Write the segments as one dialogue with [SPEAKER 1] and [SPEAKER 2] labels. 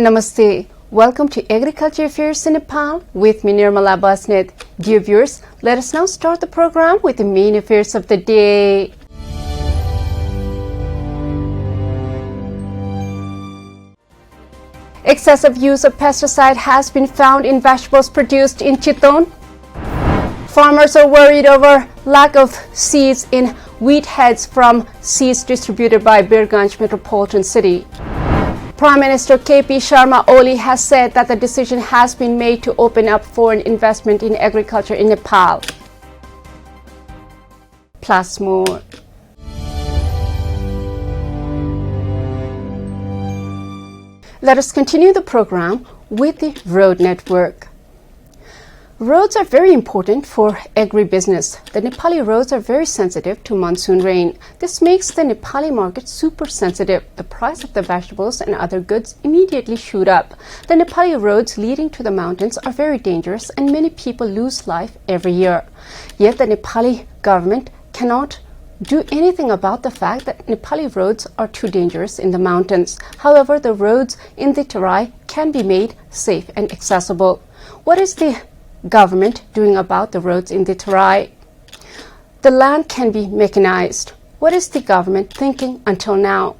[SPEAKER 1] Namaste. Welcome to Agriculture Affairs in Nepal with me, Nirmala Basnet. Dear viewers, let us now start the program with the main affairs of the day. Excessive use of pesticide has been found in vegetables produced in Chittagong. Farmers are worried over lack of seeds in wheat heads from seeds distributed by Birganj Metropolitan City. Prime Minister KP Sharma Oli has said that the decision has been made to open up foreign investment in agriculture in Nepal. Plus more. Let us continue the program with the road network. Roads are very important for agribusiness. The Nepali roads are very sensitive to monsoon rain. This makes the Nepali market super sensitive. The price of the vegetables and other goods immediately shoot up. The Nepali roads leading to the mountains are very dangerous and many people lose life every year. Yet the Nepali government cannot do anything about the fact that Nepali roads are too dangerous in the mountains. However, the roads in the Terai can be made safe and accessible. What is the government doing about the roads in the Terai? The land can be mechanized. What is the government thinking until now?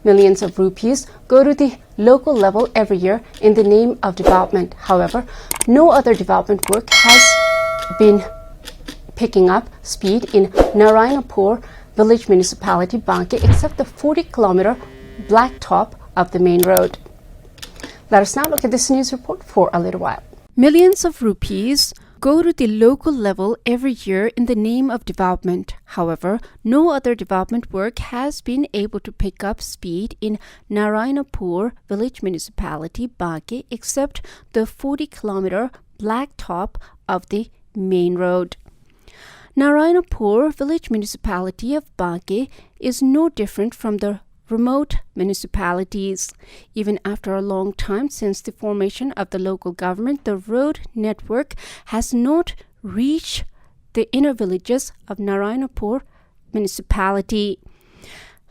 [SPEAKER 1] Millions of rupees go to the local level every year in the name of development. However, no other development work has been picking up speed in Narayanapur village municipality, Banke, except the 40-kilometer blacktop of the main road. Let us now look at this news report for a little while. Millions of rupees go to the local level every year in the name of development. However, no other development work has been able to pick up speed in Narayanapur village municipality, Banke, except the 40-kilometer blacktop of the main road. Narayanapur village municipality of Banke is no different from the remote municipalities. Even after a long time since the formation of the local government, the road network has not reached the inner villages of Narayanapur municipality.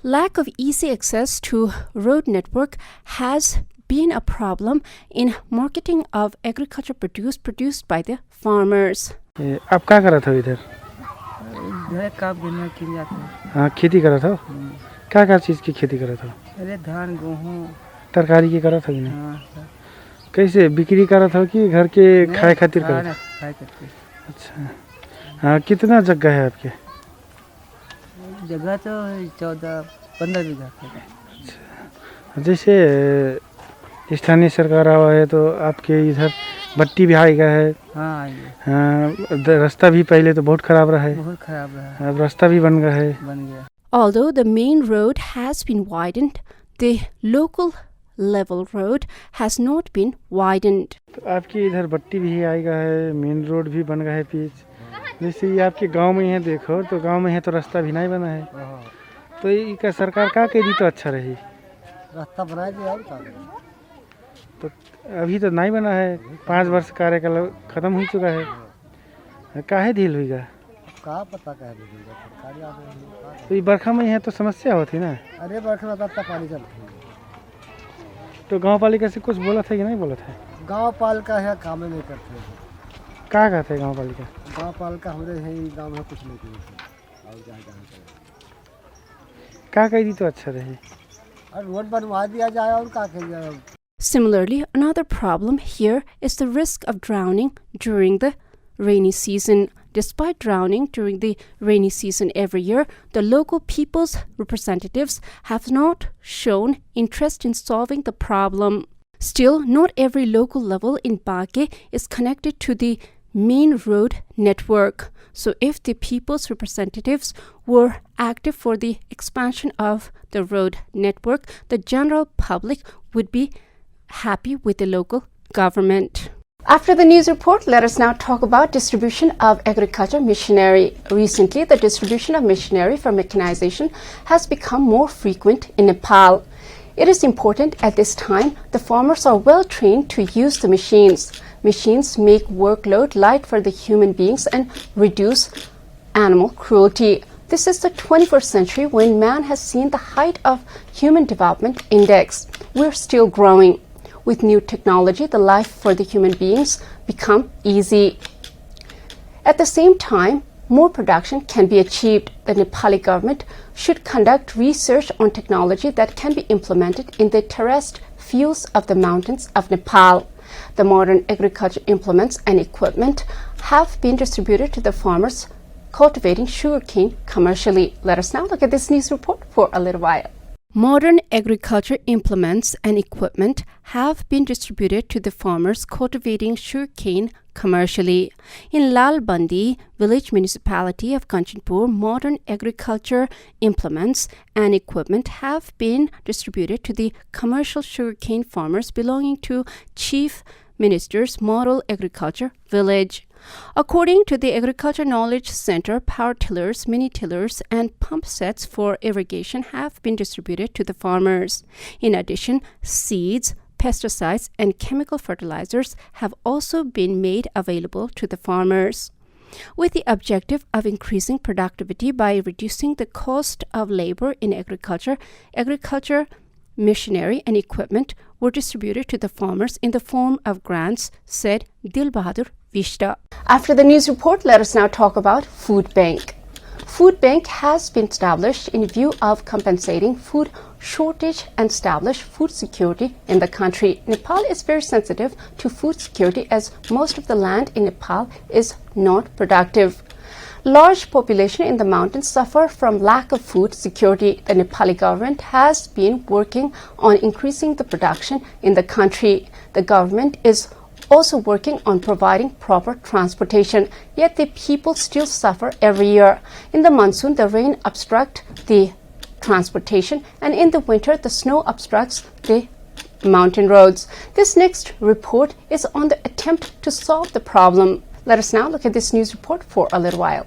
[SPEAKER 1] Lack of easy access to road network has been a problem in marketing of agriculture produce produced by the farmers.
[SPEAKER 2] आप क्या करा था इधर? हाँ, खेती करा था। क्या चीज की खेती करा था?
[SPEAKER 3] अरे धान गेहूं
[SPEAKER 2] तरकारी की करा था कि नहीं? कैसे बिक्री करा था कि घर के खाए खातिर करा था? अच्छा, हाँ, कितना जगह है आपके?
[SPEAKER 3] जगह तो 14-15 बीघा है।
[SPEAKER 2] अच्छा, जैसे स्थानीय सरकार आवा है तो आपके इधर बट्टी भी आएगा है। हाँ, रास्ता भी पहले तो बहुत खराब रहा है। अब रास्ता भी बन गया।
[SPEAKER 1] Although the main road has been widened, the local level road has not been widened.
[SPEAKER 2] तो आपके इधर बट्टी भी आएगा है, मेन रोड भी बन गया है पीच। जैसे ये आपके गांव में है, देखो तो गांव में है तो रास्ता भी नहीं बना है। तो ये का सरकार का कह दी तो अच्छा रही।
[SPEAKER 3] रास्ता बना दिया
[SPEAKER 2] तो अभी तो नहीं बना है। 5 वर्ष कार्यकाल खत्म हो चुका है। काहे ढील हुई गा?
[SPEAKER 3] का पता काहे ढील हुई सरकारी आदमी।
[SPEAKER 2] तो ये बरखा में है तो समस्या होती ना।
[SPEAKER 3] अरे बरखा में तब पानी चलती है।
[SPEAKER 2] तो गांव पालिका से कुछ बोला था कि नहीं बोला था?
[SPEAKER 3] गांव पालिका है काम नहीं करते।
[SPEAKER 2] क्या कहते हैं गांव पालिका?
[SPEAKER 3] गांव पालिका हमारे है गांव में कुछ नहीं किया और जहाँ
[SPEAKER 2] क्या कह दी तो अच्छा रही।
[SPEAKER 3] और रोड बनवा दिया जाए और क्या कहिए।
[SPEAKER 1] Similarly, another problem here is the risk of drowning during the rainy season. Despite drowning during the rainy season every year, the local people's representatives have not shown interest in solving the problem. Still, not every local level in Banke is connected to the main road network. So if the people's representatives were active for the expansion of the road network, the general public would be happy with the local government. After the news report, let us now talk about distribution of agriculture machinery. Recently, the distribution of machinery for mechanization has become more frequent in Nepal. It is important at this time the farmers are well trained to use the machines. Machines make workload light for the human beings and reduce animal cruelty. This is the 21st century when man has seen the height of human development index. We're still growing. With new technology, the life for the human beings become easy. At the same time, more production can be achieved. The Nepali government should conduct research on technology that can be implemented in the terraced fields of the mountains of Nepal. The modern agriculture implements and equipment have been distributed to the farmers cultivating sugarcane commercially. Let us now look at this news report for a little while. Modern agriculture implements and equipment have been distributed to the farmers cultivating sugarcane commercially. In Lalbandi village municipality of Kanchanpur, modern agriculture implements and equipment have been distributed to the commercial sugarcane farmers belonging to Chief Minister's Model Agriculture Village. According to the Agriculture Knowledge Center, power tillers, mini tillers, and pump sets for irrigation have been distributed to the farmers. In addition, seeds, pesticides, and chemical fertilizers have also been made available to the farmers. With the objective of increasing productivity by reducing the cost of labor in agriculture, machinery and equipment were distributed to the farmers in the form of grants, said Dil Bahadur Vishta. After the news report, let us now talk about Food Bank. Food Bank has been established in view of compensating food shortage and establish food security in the country. Nepal is very sensitive to food security as most of the land in Nepal is not productive. Large population in the mountains suffer from lack of food security. The Nepali government has been working on increasing the production in the country. The government is also working on providing proper transportation, yet the people still suffer every year. In the monsoon, the rain obstructs the transportation, and in the winter, the snow obstructs the mountain roads. This next report is on the attempt to solve the problem. Let us now look at this news report for a little while.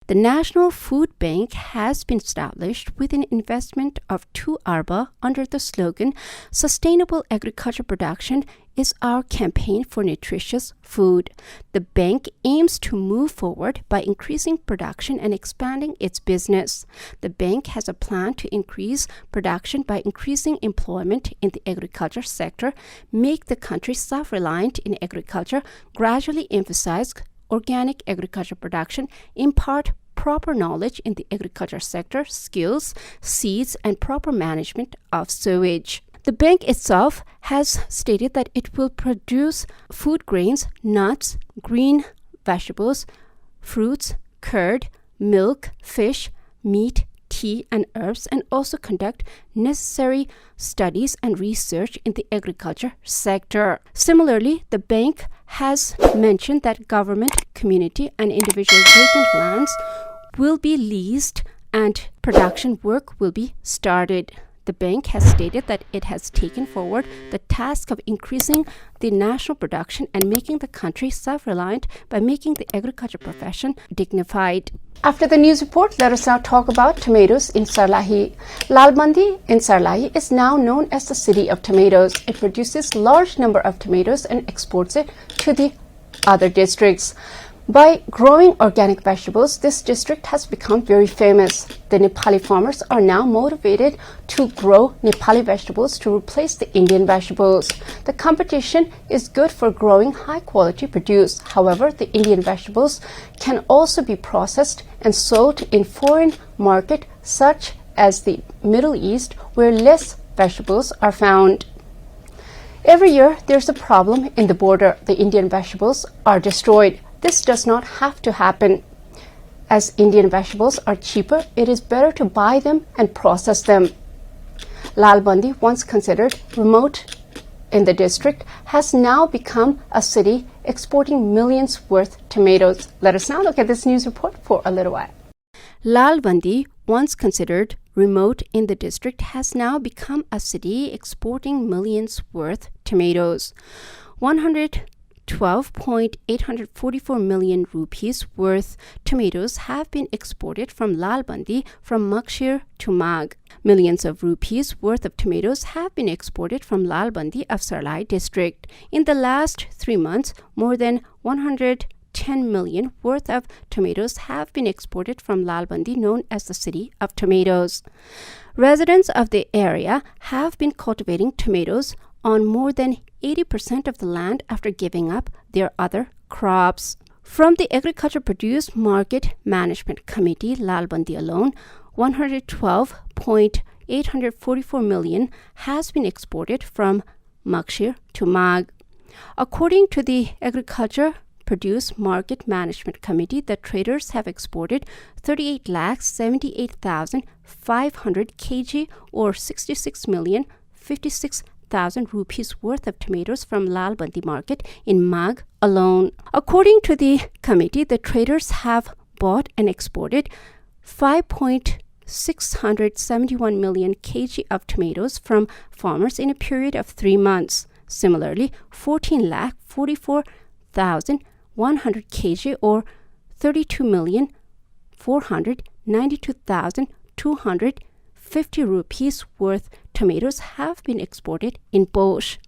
[SPEAKER 1] The National Food Bank has been established with an investment of 2 arba under the slogan, Sustainable Agriculture Production is our campaign for nutritious food. The bank aims to move forward by increasing production and expanding its business. The bank has a plan to increase production by increasing employment in the agriculture sector, make the country self-reliant in agriculture, gradually emphasize organic agriculture production, impart proper knowledge in the agriculture sector, skills, seeds, and proper management of sewage. The bank itself has stated that it will produce food grains, nuts, green vegetables, fruits, curd, milk, fish, meat, tea, and herbs, and also conduct necessary studies and research in the agriculture sector. Similarly, the bank has mentioned that government, community, and individual vacant lands will be leased and production work will be started. The bank has stated that it has taken forward the task of increasing the national production and making the country self-reliant by making the agriculture profession dignified. After the news report, let us now talk about tomatoes in Sarlahi. Lalbandi in Sarlahi is now known as the city of tomatoes. It produces large number of tomatoes and exports it to the other districts. By growing organic vegetables, this district has become very famous. The Nepali farmers are now motivated to grow Nepali vegetables to replace the Indian vegetables. The competition is good for growing high-quality produce. However, the Indian vegetables can also be processed and sold in foreign market such as the Middle East, where less vegetables are found. Every year, there's a problem in the border. The Indian vegetables are destroyed. This does not have to happen. As Indian vegetables are cheaper, it is better to buy them and process them. Lalbandi, once considered remote in the district, has now become a city exporting millions worth tomatoes. Let us now look at this news report for a little while. Lalbandi, once considered remote in the district, has now become a city exporting millions worth tomatoes. 112.844 million rupees worth tomatoes have been exported from Lalbandi from Makshir to Mag. Millions of rupees worth of tomatoes have been exported from Lalbandi of Sarlai district. In the last 3 months, more than 110 million worth of tomatoes have been exported from Lalbandi, known as the city of tomatoes. Residents of the area have been cultivating tomatoes on more than 80% of the land after giving up their other crops. From the Agriculture Produce Market Management Committee, Lalbandi alone, 112.844 million has been exported from Makshir to Mag. According to the Agriculture Produce Market Management Committee, the traders have exported 38,78,500 kg or 66,056,000 rupees worth of tomatoes from Lalbandi market in Mag alone. According to the committee, the traders have bought and exported 5.671 million kg of tomatoes from farmers in a period of 3 months. Similarly, 14,44,100 kg or 32,492,250 rupees worth tomatoes have been exported in Bosch.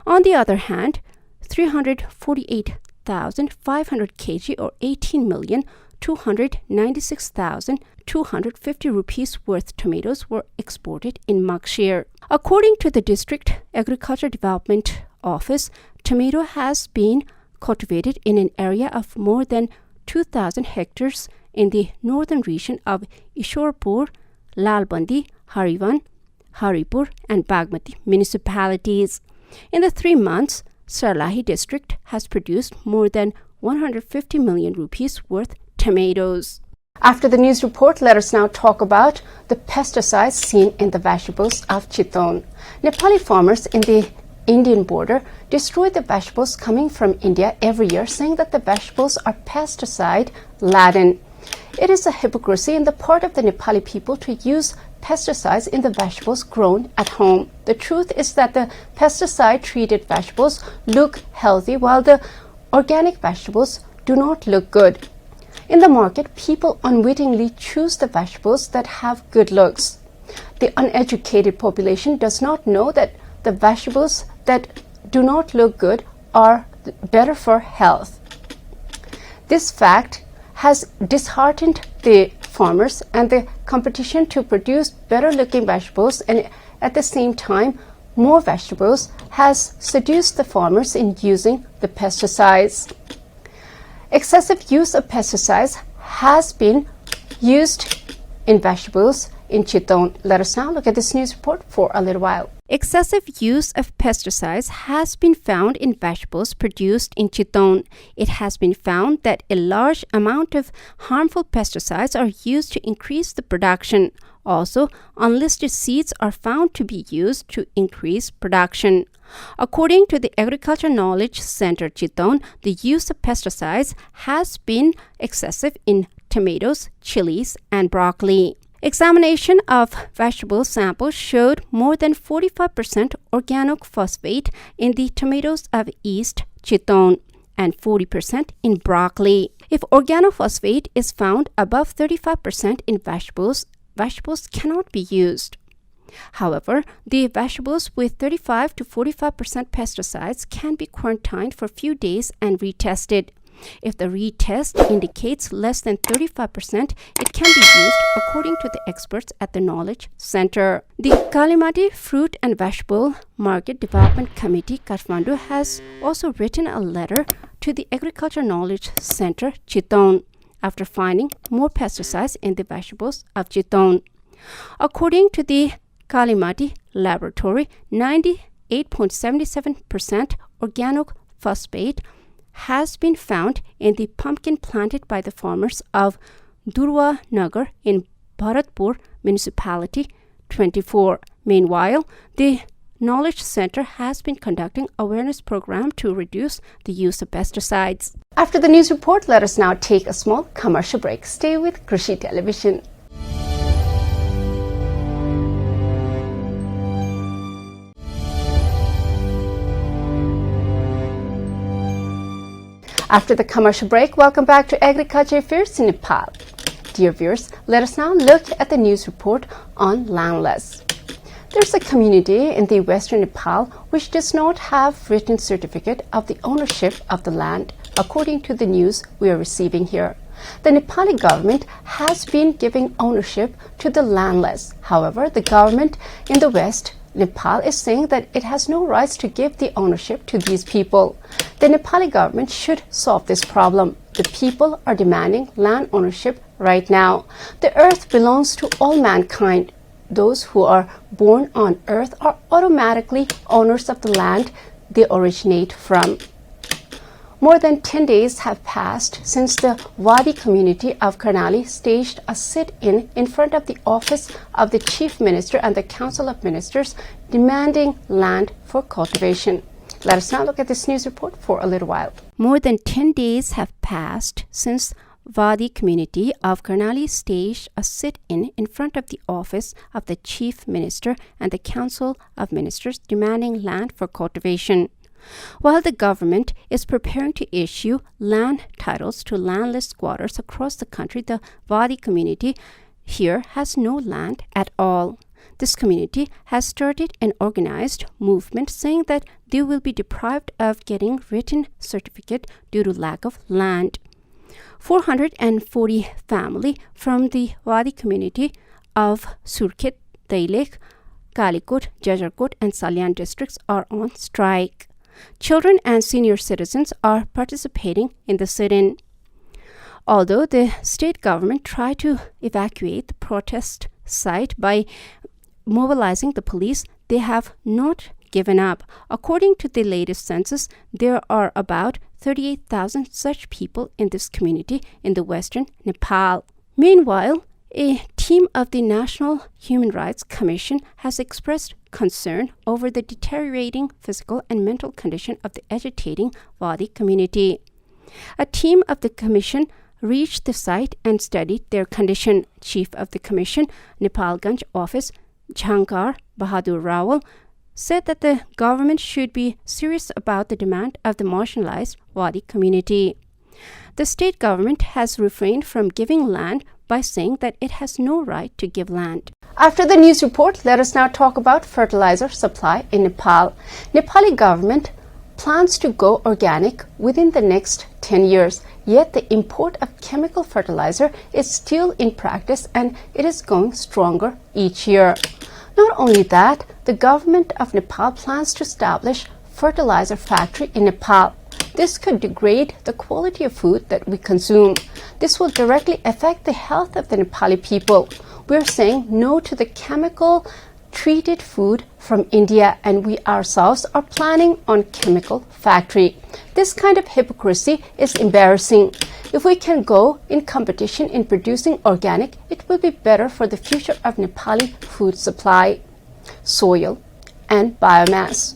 [SPEAKER 1] On the other hand, 348,500 kg or 18,296,250 rupees worth tomatoes were exported in Makshir. According to the District Agriculture Development Office, tomato has been cultivated in an area of more than 2,000 hectares in the northern region of Ishwarpur, Lalbandi, Harivan, Haripur and Bagmati municipalities. In the 3 months, Sarlahi district has produced more than 150 million rupees worth tomatoes. After the news report, let us now talk about the pesticides seen in the vegetables of Chittagong. Nepali farmers in the Indian border destroy the vegetables coming from India every year, saying that the vegetables are pesticide-laden. It is a hypocrisy on the part of the Nepali people to use pesticides in the vegetables grown at home. The truth is that the pesticide-treated vegetables look healthy, while the organic vegetables do not look good. In the market, people unwittingly choose the vegetables that have good looks. The uneducated population does not know that the vegetables that do not look good are better for health. This fact has disheartened the farmers, and the competition to produce better looking vegetables and at the same time more vegetables has seduced the farmers in using the pesticides. Excessive use of pesticides has been used in vegetables in Chittagong. Let us now look at this news report for a little while. Excessive use of pesticides has been found in vegetables produced in Chittagong. It has been found that a large amount of harmful pesticides are used to increase the production. Also, unlisted seeds are found to be used to increase production. According to the Agriculture Knowledge Center Chittagong, the use of pesticides has been excessive in tomatoes, chilies, and broccoli. Examination of vegetable samples showed more than 45% organophosphate in the tomatoes of East Chittagong and 40% in broccoli. If organophosphate is found above 35% in vegetables, vegetables cannot be used. However, the vegetables with 35 to 45% pesticides can be quarantined for a few days and retested. If the retest indicates less than 35%, it can be used according to the experts at the Knowledge Center. The Kalimati Fruit and Vegetable Market Development Committee, Kathmandu, has also written a letter to the Agriculture Knowledge Center, Chittagong, after finding more pesticides in the vegetables of Chittagong. According to the Kalimati Laboratory, 98.77% organophosphate has been found in the pumpkin planted by the farmers of Durwa Nagar in Bharatpur Municipality 24. Meanwhile, the Knowledge Center has been conducting awareness program to reduce the use of pesticides. After the news report, let us now take a small commercial break. Stay with Krishi Television. After the commercial break, welcome back to Agriculture Affairs in Nepal. Dear viewers, let us now look at the news report on landless. There's a community in the western Nepal which does not have written certificate of the ownership of the land, according to the news we are receiving here. The Nepali government has been giving ownership to the landless. However, the government in the west Nepal is saying that it has no rights to give the ownership to these people. The Nepali government should solve this problem. The people are demanding land ownership right now. The earth belongs to all mankind. Those who are born on earth are automatically owners of the land they originate from. More than 10 days have passed since the Wadi community of Karnali staged a sit-in front of the office of the Chief Minister and the Council of Ministers demanding land for cultivation. Let us now look at this news report for a little while. More than 10 days have passed since Wadi community of Karnali staged a sit-in front of the office of the Chief Minister and the Council of Ministers demanding land for cultivation. While the government is preparing to issue land titles to landless squatters across the country, the Wadi community here has no land at all. This community has started an organized movement saying that they will be deprived of getting written certificate due to lack of land. 440 families from the Wadi community of Surkhet, Dailekh, Kalikot, Jajarkot and Salyan districts are on strike. Children and senior citizens are participating in the sit-in. Although the state government tried to evacuate the protest site by mobilizing the police, they have not given up. According to the latest census, there are about 38,000 such people in this community in the western Nepal. Meanwhile, a team of the National Human Rights Commission has expressed concern over the deteriorating physical and mental condition of the agitating Wadi community. A team of the commission reached the site and studied their condition. Chief of the commission, Nepalganj office, Jhankar Bahadur Rawal, said that the government should be serious about the demand of the marginalized Wadi community. The state government has refrained from giving land by saying that it has no right to give land. After the news report, let us now talk about fertilizer supply in Nepal. Nepali government plans to go organic within the next 10 years, yet the import of chemical fertilizer is still in practice and it is going stronger each year. Not only that, the government of Nepal plans to establish fertilizer factory in Nepal. This could degrade the quality of food that we consume. This will directly affect the health of the Nepali people. We're saying no to the chemical treated food from India, and we ourselves are planning on chemical factory. This kind of hypocrisy is embarrassing. If we can go in competition in producing organic, it will be better for the future of Nepali food supply, soil, and biomass.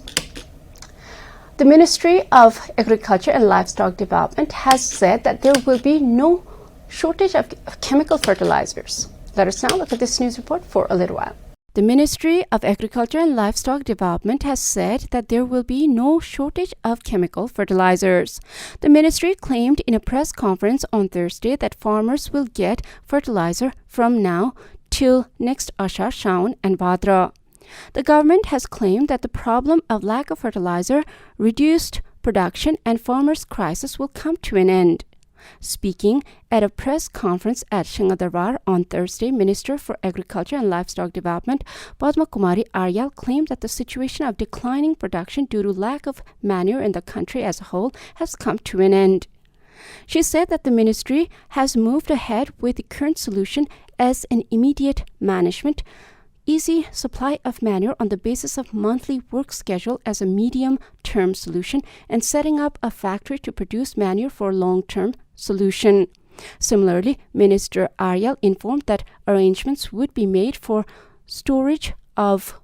[SPEAKER 1] The Ministry of Agriculture and Livestock Development has said that there will be no shortage of chemical fertilizers. Let us now look at this news report for a little while. The Ministry of Agriculture and Livestock Development has said that there will be no shortage of chemical fertilizers. The ministry claimed in a press conference on Thursday that farmers will get fertilizer from now till next Ashar, Shaun and Bhadra. The government has claimed that the problem of lack of fertilizer, reduced production and farmers' crisis will come to an end. Speaking at a press conference at Singhadarbar on Thursday, Minister for Agriculture and Livestock Development Padma Kumari Aryal claimed that the situation of declining production due to lack of manure in the country as a whole has come to an end. She said that the ministry has moved ahead with the current solution as an immediate management, easy supply of manure on the basis of monthly work schedule as a medium-term solution, and setting up a factory to produce manure for long-term solution. Similarly, Minister Aryal informed that arrangements would be made for storage of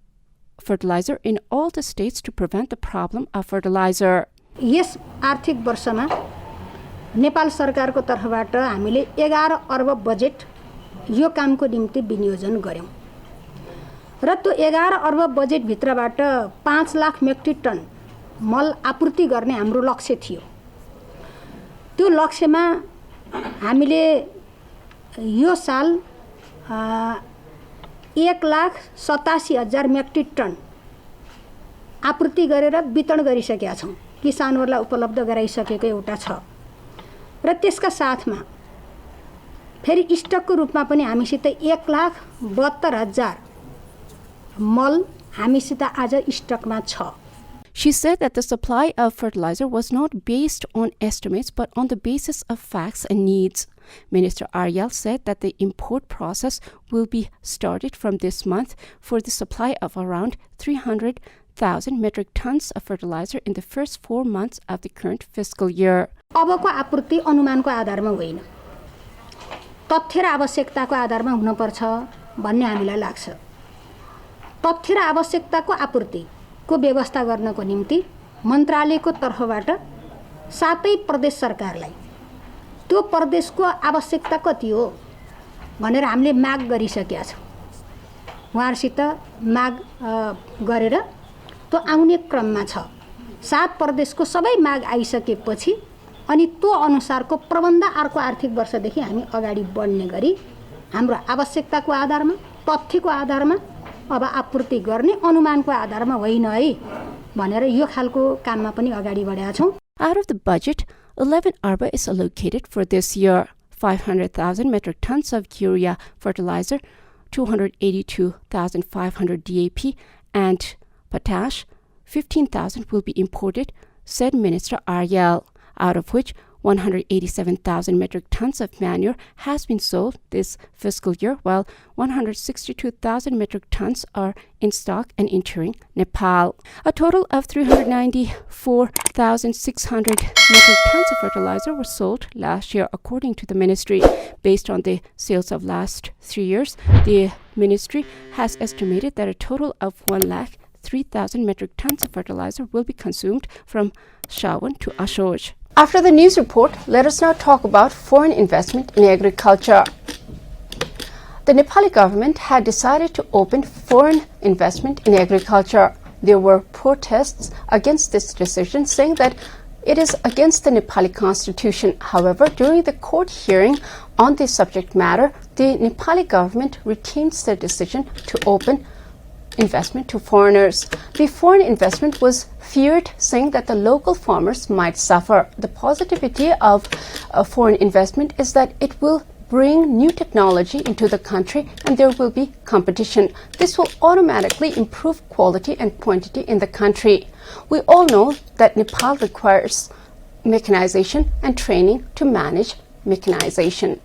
[SPEAKER 1] fertilizer in all the states to prevent the problem of fertilizer.
[SPEAKER 4] Yes आर्थिक वर्षमा नेपाल सरकारको तर्फबाट हामीले 11 अर्ब budget यो कामको निम्ति विनियोजन गर्यौं र त्यो 11 अर्ब बजेट भित्रबाट 5 लाख मेट्रिक टन मल आपूर्ति गर्ने हाम्रो लक्ष्य थियो। त्यो लक्ष्यमा हामीले यो साल 1,87,000 मेट्रिक टन आपूर्ति गरेर वितरण गरिसकेका छौं। किसानहरूलाई उपलब्ध गराइसकेको एउटा छ र त्यसका साथमा फेरि स्टकको रूपमा पनि हामीसित 1,72,000 मल हामीसित आज स्टकमा छ।
[SPEAKER 1] She said that the supply of fertilizer was not based on estimates but on the basis of facts and needs. Minister Aryal said that the import process will be started from this month for the supply of around 300,000 metric tons of fertilizer in the first 4 months of the current fiscal year.
[SPEAKER 4] अबको आपूर्ति अनुमानको आधारमा होइन, तथ्य र आवश्यकताको आधारमा हुनुपर्छ भन्ने हामीलाई लाग्छ। तथ्य र आवश्यकताको आपूर्तिको व्यवस्था गर्नको निम्ति मन्त्रालयको तर्फबाट सातै प्रदेश सरकारलाई त्यो प्रदेशको आवश्यकता कति हो भनेर हामीले माग गरिसकेका छौँ। उहाँहरुसित माग गरेर त्यो आउने क्रममा छ। 7 प्रदेशको सबै माग आइसकेपछि अनि त्यो अनुसारको प्रबन्ध अर्को आर्थिक वर्षदेखि हामी अगाडि बढ्ने गरी हाम्रो आवश्यकताको आधारमा, तथ्यको आधारमा अब आपूर्ति गर्ने, अनुमानको आधारमा होइन है भनेर यो खालको काममा पनि अगाडि बढेका छौँ।
[SPEAKER 1] Out of the budget, 11 arba is allocated for this year. 500,000 metric tons of urea fertilizer, 282,500 DAP, and potash, 15,000 will be imported, said Minister Aryal, out of which 187,000 metric tons of manure has been sold this fiscal year, while 162,000 metric tons are in stock and entering Nepal. A total of 394,600 metric tons of fertilizer were sold last year, according to the ministry. Based on the sales of last 3 years, the ministry has estimated that a total of 103,000 metric tons of fertilizer will be consumed from Sawan to Ashoj. After the news report, let us now talk about foreign investment in agriculture. The Nepali government had decided to open foreign investment in agriculture. There were protests against this decision, saying that it is against the Nepali constitution. However, during the court hearing on this subject matter, the Nepali government retains their decision to open investment to foreigners. The foreign investment was feared, saying that the local farmers might suffer. The positivity of foreign investment is that it will bring new technology into the country and there will be competition. This will automatically improve quality and quantity in the country. We all know that Nepal requires mechanization and training to manage mechanization.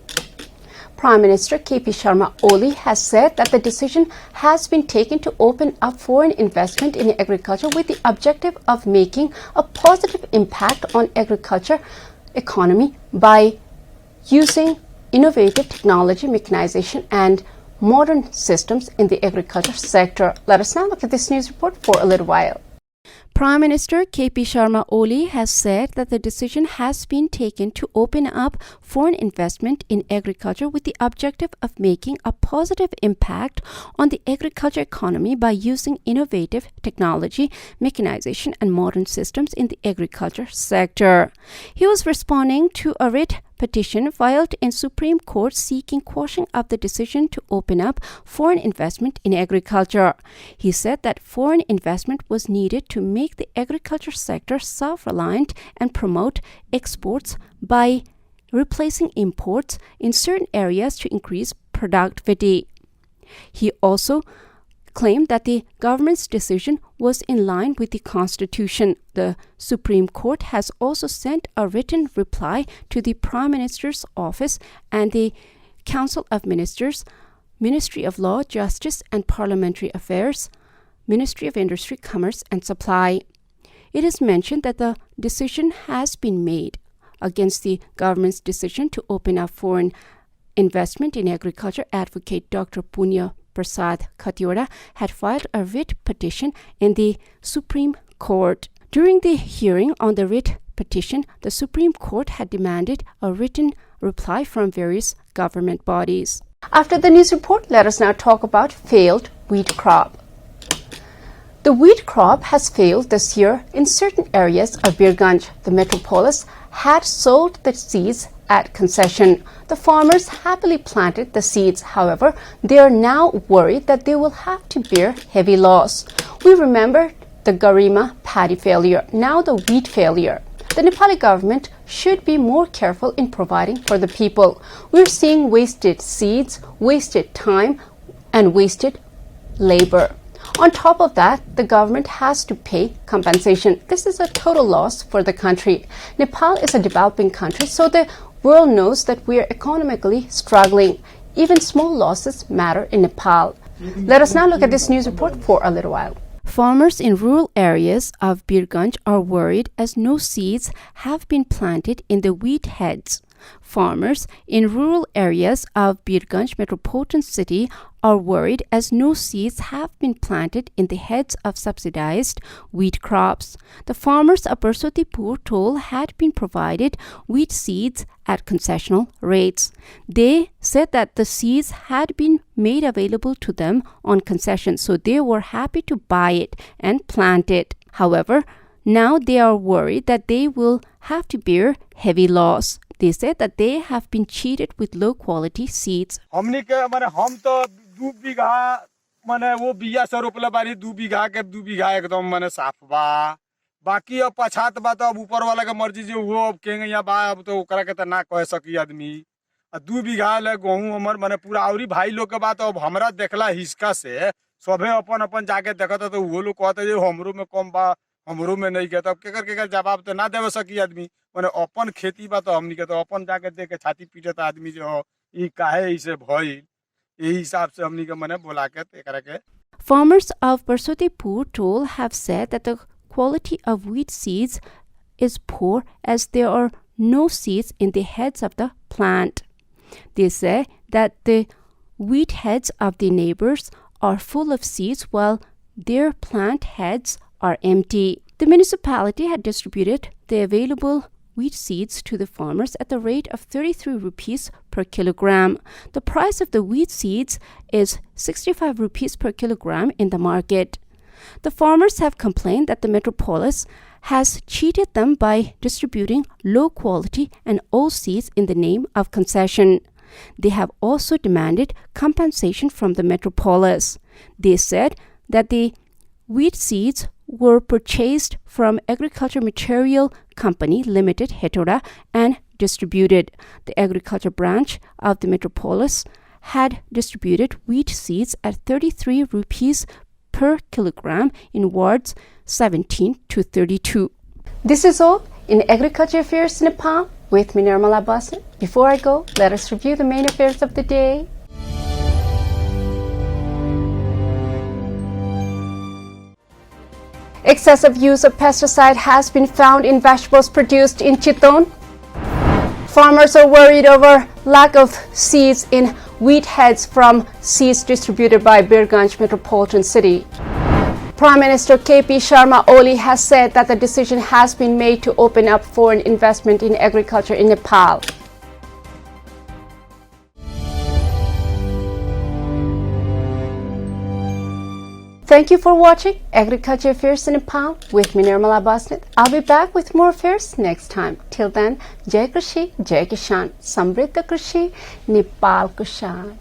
[SPEAKER 1] Prime Minister KP Sharma Oli has said that the decision has been taken to open up foreign investment in agriculture with the objective of making a positive impact on agriculture economy by using innovative technology, mechanization, and modern systems in the agriculture sector. Let us now look at this news report for a little while. Prime Minister KP Sharma Oli has said that the decision has been taken to open up foreign investment in agriculture with the objective of making a positive impact on the agriculture economy by using innovative technology, mechanization, and modern systems in the agriculture sector. He was responding to a writ petition filed in Supreme Court seeking quashing of the decision to open up foreign investment in agriculture. He said that foreign investment was needed to make the agriculture sector self-reliant and promote exports by replacing imports in certain areas to increase productivity. He also claimed that the government's decision was in line with the Constitution. The Supreme Court has also sent a written reply to the Prime Minister's office and the Council of Ministers, Ministry of Law, Justice and Parliamentary Affairs, Ministry of Industry, Commerce and Supply. It is mentioned that the decision has been made against the government's decision to open up foreign investment in agriculture. Advocate Dr. Punya Prasad Khatiora had filed a writ petition in the Supreme Court. During the hearing on the writ petition, the Supreme Court had demanded a written reply from various government bodies. After the news report, let us now talk about failed wheat crop. The wheat crop has failed this year in certain areas of Birganj. The metropolis had sold the seeds at concession. The farmers happily planted the seeds. However, they are now worried that they will have to bear heavy loss. We remember the Garima paddy failure, now the wheat failure. The Nepali government should be more careful in providing for the people. We're seeing wasted seeds, wasted time, and wasted labor. On top of that, the government has to pay compensation. This is a total loss for the country. Nepal is a developing country, so the world knows that we are economically struggling. Even small losses matter in Nepal. Let us now look at this news report for a little while. Farmers in rural areas of Birganj are worried as no seeds have been planted in the wheat heads. Farmers in rural areas of Birganj metropolitan city are worried as no seeds have been planted in the heads of subsidized wheat crops. The farmers of Barsotipur told had been provided wheat seeds at concessional rates. They said that the seeds had been made available to them on concession, so they were happy to buy it and plant it. However, now they are worried that they will have to bear heavy loss. They said that they have been cheated with low quality seeds.
[SPEAKER 5] हमनी के माने हम तो 2 बीघा माने वो बिया से रोपले बारी 2 बीघा के 2 बीघा एकदम माने साफ बा बाकी अब पछात बा तो अब ऊपर वाला के मर्जी जे वो अब केंगे या बा अब तो ओकरा के त ना कह सकी आदमी 2 बीघा ले गेहूं हमर माने पूरा औरी भाई लोग के बात अब हमरा देखला हिस्का से सबे अपन अपन जाके देखत तो वो लोग कहते जे हमरो में कम बा हमरो में नहीं के तब केकर जवाब तो ना देवे सकी आदमी माने अपन खेती बा तो हमनी के तो अपन जाके देख के छाती पीटत आदमी जो ई काहे इसे भइल यही हिसाब से हमनी के माने बोला के एकरा के
[SPEAKER 1] Farmers of Barsotipur toll have said that the quality of wheat seeds is poor as there are no seeds in the heads of the plant. They say that the wheat heads of the neighbors are full of seeds while their plant heads are empty. The municipality had distributed the available wheat seeds to the farmers at the rate of 33 rupees per kilogram. The price of the wheat seeds is 65 rupees per kilogram in the market. The farmers have complained that the metropolis has cheated them by distributing low quality and old seeds in the name of concession. They have also demanded compensation from the metropolis. They said that the wheat seeds were purchased from Agriculture Material Company Limited, Hetora, and distributed. The agriculture branch of the metropolis had distributed wheat seeds at 33 rupees per kilogram in wards 17 to 32. This is all in Agriculture Affairs Nepal with me, Nirmala Basan. Before I go, let us review the main affairs of the day. Excessive use of pesticide has been found in vegetables produced in Chittagong. Farmers are worried over lack of seeds in wheat heads from seeds distributed by Birganj metropolitan city. Prime Minister KP Sharma Oli has said that the decision has been made to open up foreign investment in agriculture in Nepal. Thank you for watching Agriculture Affairs in Nepal with me, Nirmala Basnet. I'll be back with more affairs next time. Till then, Jai Krishi, Jai Kishan, Samriddha Krishi, Nepal Kushan.